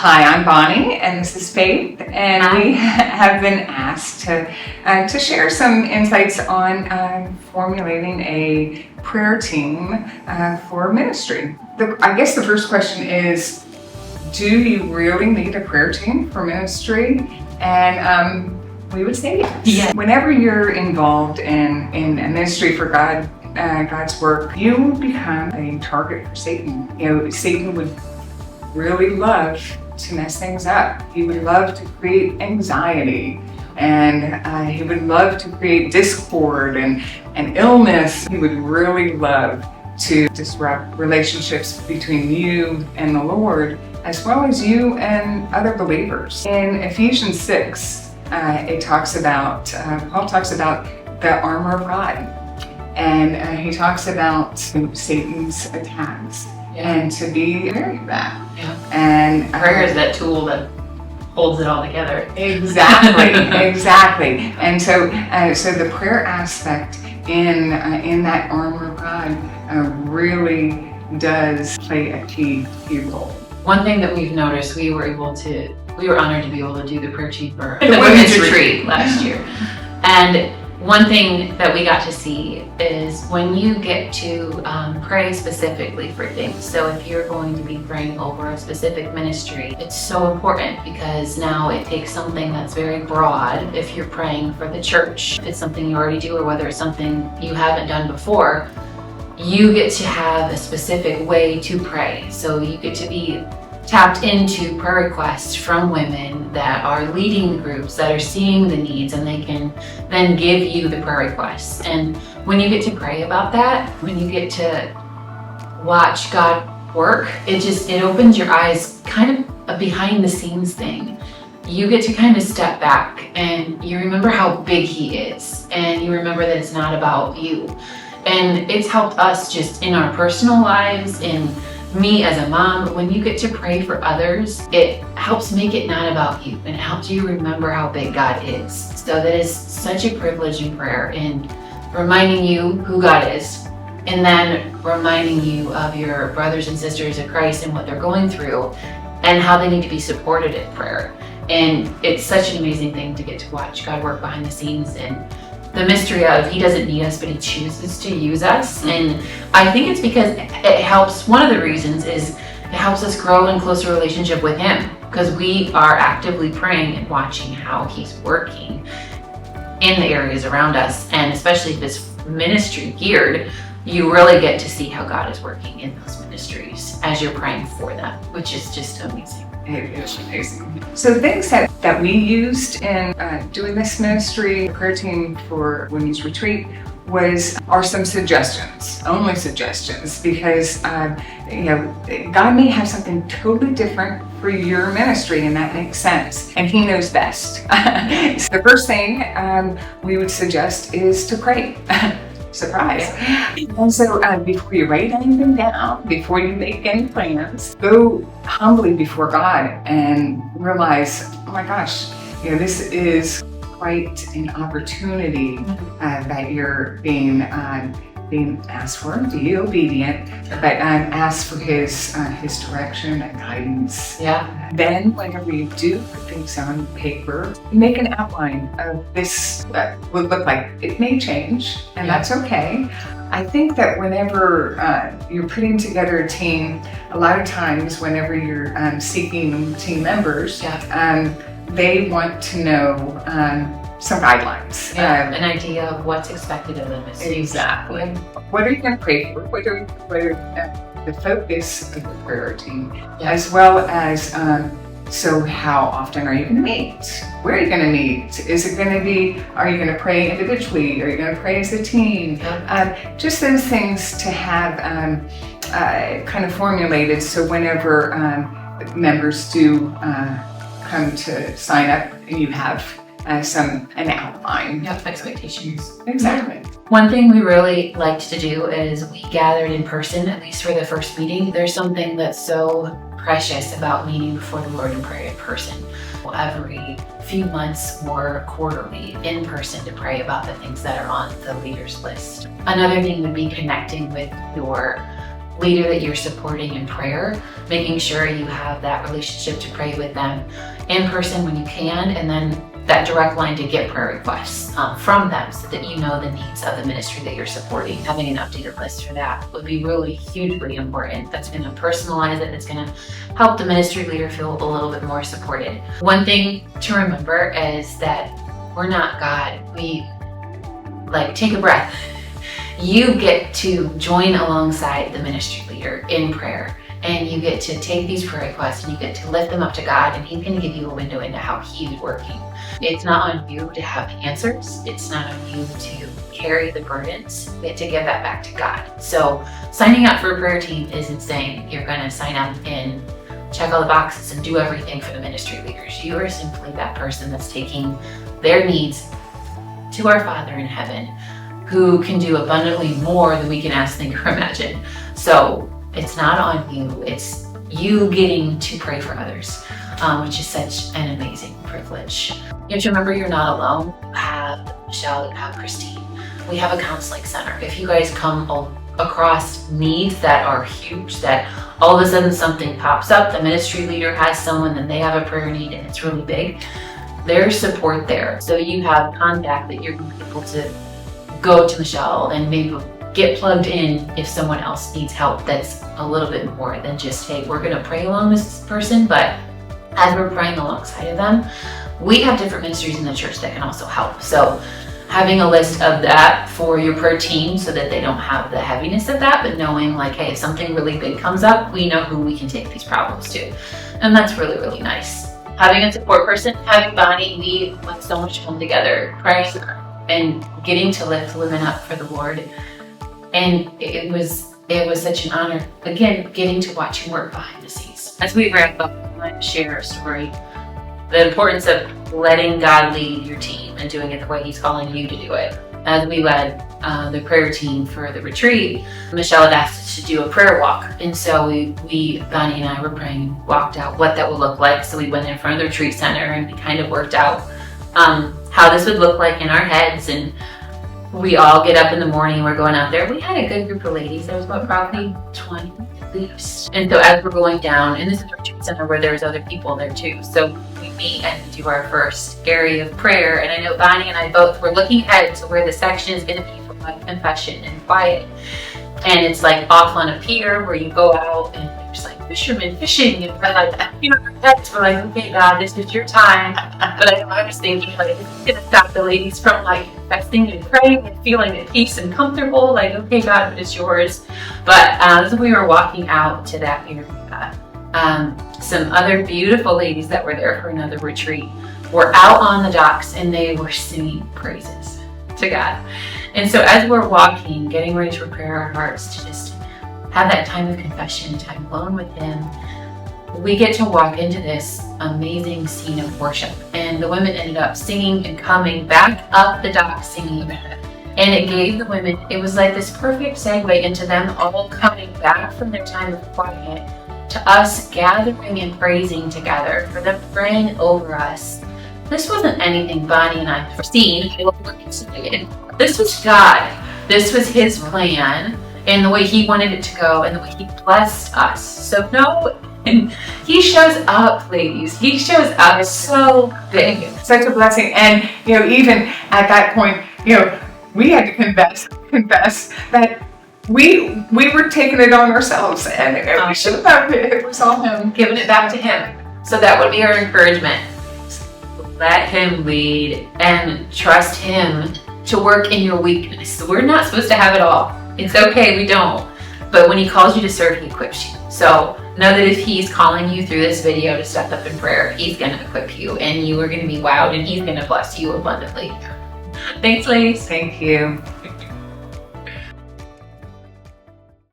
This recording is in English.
Hi, I'm Bonnie, and this is Faith, and we have been asked to share some insights on formulating a prayer team for ministry. I guess the first question is, do you really need a prayer team for ministry? And we would say yes. Yeah. Whenever you're involved in a ministry for God's work, you become a target for Satan. Satan would really love to mess things up. He would love to create anxiety, and he would love to create discord and illness. He would really love to disrupt relationships between you and the Lord, as well as you and other believers. In Ephesians 6, Paul talks about the armor of God, and he talks about Satan's attacks. And to be aware of that. Yeah. And prayer is that tool that holds it all together. Exactly. And so the prayer aspect in that armor of God really does play a key role. One thing that we've noticed, we were honored to be able to do the prayer team for the women's retreat last year. And one thing that we got to see is when you get to pray specifically for things. So if you're going to be praying over a specific ministry, it's so important because now it takes something that's very broad. If you're praying for the church, if it's something you already do or whether it's something you haven't done before, you get to have a specific way to pray. So you get to be tapped into prayer requests from women that are leading the groups, that are seeing the needs, and they can then give you the prayer requests. And when you get to pray about that, when you get to watch God work, it opens your eyes, kind of a behind the scenes thing. You get to kind of step back and you remember how big He is, and you remember that it's not about you. And it's helped us just in our personal lives, in me as a mom. When you get to pray for others, it helps make it not about you, and it helps you remember how big God is. So that is such a privilege in prayer, in reminding you who God is, and then reminding you of your brothers and sisters in Christ and what they're going through and how they need to be supported in prayer. And it's such an amazing thing to get to watch God work behind the scenes, and the mystery of He doesn't need us, but He chooses to use us. And I think it's because it helps. One of the reasons is it helps us grow in closer relationship with Him, because we are actively praying and watching how He's working in the areas around us. And especially if it's ministry geared, you really get to see how God is working in those ministries as you're praying for them, which is just amazing. It is amazing. So things that we used in doing this ministry, the prayer team for Women's Retreat, are some suggestions, only suggestions, because God may have something totally different for your ministry, and that makes sense, and He knows best. So the first thing we would suggest is to pray. Surprise. And so before you write anything down, before you make any plans, go humbly before God and realize, oh my gosh, this is quite an opportunity that you're being asked for. Be obedient, but ask for His direction and guidance. Yeah. Then, whenever you do put things on paper, make an outline of this would look like. It may change, and that's okay. I think that whenever you're putting together a team, a lot of times whenever you're seeking team members, they want to know some guidelines. An idea of what's expected of them. Exactly. What are you going to pray for? What are the focus of the prayer team, as well as so how often are you going to meet? Where are you going to meet? Is it going to be, are you going to pray individually? Are you going to pray as a team? Just those things to have kind of formulated, so whenever members do come to sign up, you have an outline. Expectations. Exactly. One thing we really liked to do is we gathered in person, at least for the first meeting. There's something that's so precious about meeting before the Lord and pray in person. Every few months or quarterly in person to pray about the things that are on the leaders list. Another thing would be connecting with your leader that you're supporting in prayer, making sure you have that relationship to pray with them in person when you can, and then that direct line to get prayer requests from them so that you know the needs of the ministry that you're supporting. Having an updated list for that would be really hugely important. That's going to personalize it. It's going to help the ministry leader feel a little bit more supported. One thing to remember is that we're not God. We take a breath. You get to join alongside the ministry leader in prayer. And you get to take these prayer requests and you get to lift them up to God, and He's going to give you a window into how He's working. It's not on you to have answers. It's not on you to carry the burdens. You get to give that back to God. So signing up for a prayer team isn't saying you're going to sign up and check all the boxes and do everything for the ministry leaders. You are simply that person that's taking their needs to our Father in heaven, who can do abundantly more than we can ask, think, or imagine. So it's not on you, it's you getting to pray for others, which is such an amazing privilege. You have to remember you're not alone. You have Michelle, you have Christine. We have a counseling center. If you guys come across needs that are huge, that all of a sudden something pops up, the ministry leader has someone, then they have a prayer need and it's really big, there's support there. So you have contact that you're going to be able to go to Michelle and maybe get plugged in if someone else needs help that's a little bit more than just, hey, we're going to pray along this person, but as we're praying alongside of them, we have different ministries in the church that can also help. So having a list of that for your prayer team so that they don't have the heaviness of that, but knowing hey, if something really big comes up, we know who we can take these problems to. And that's really, really nice. Having a support person, having Bonnie, we went so much fun together, praying and getting to lift women up for the Lord. And it was such an honor, again, getting to watch him work behind the scenes. As we wrap up, I want to share a story. The importance of letting God lead your team and doing it the way He's calling you to do it. As we led the prayer team for the retreat, Michelle had asked us to do a prayer walk. And so we Bonnie and I were praying, walked out what that would look like. So we went in front of the retreat center and we kind of worked out how this would look like in our heads. And we all get up in the morning, we're going out there. We had a good group of ladies. There was probably 20 at least. And so as we're going down, and this is a retreat center where there's other people there too. So we meet and do our first area of prayer. And I know Bonnie and I both were looking ahead to where the section is going to be for confession and quiet. And it's off on a pier where you go out and there's fishermen fishing, and we're our heads were okay, God, this is your time. But I was thinking, this is gonna stop the ladies from confessing and praying and feeling at peace and comfortable. Okay, God, it's yours. But as we were walking out to that area, some other beautiful ladies that were there for another retreat were out on the docks and they were singing praises to God. And so as we're walking, getting ready to prepare our hearts to just have that time of confession, time alone with Him, we get to walk into this amazing scene of worship. And the women ended up singing and coming back up the dock singing. And it gave the women, it was this perfect segue into them all coming back from their time of quiet to us gathering and praising together, for them praying over us. This wasn't anything Bonnie and I foreseen. This was God. This was His plan and the way He wanted it to go and the way He blessed us. So and He shows up, ladies. He shows up so big. Such a blessing. And, even at that point, we had to confess that we were taking it on ourselves, and we should have. It was all Him. Giving it back to Him. So that would be our encouragement. Let Him lead and trust Him to work in your weakness. We're not supposed to have it all. It's okay, we don't. But when He calls you to serve, He equips you. So know that if He's calling you through this video to step up in prayer, He's going to equip you and you are going to be wowed and He's going to bless you abundantly. Thanks, ladies. Thank you.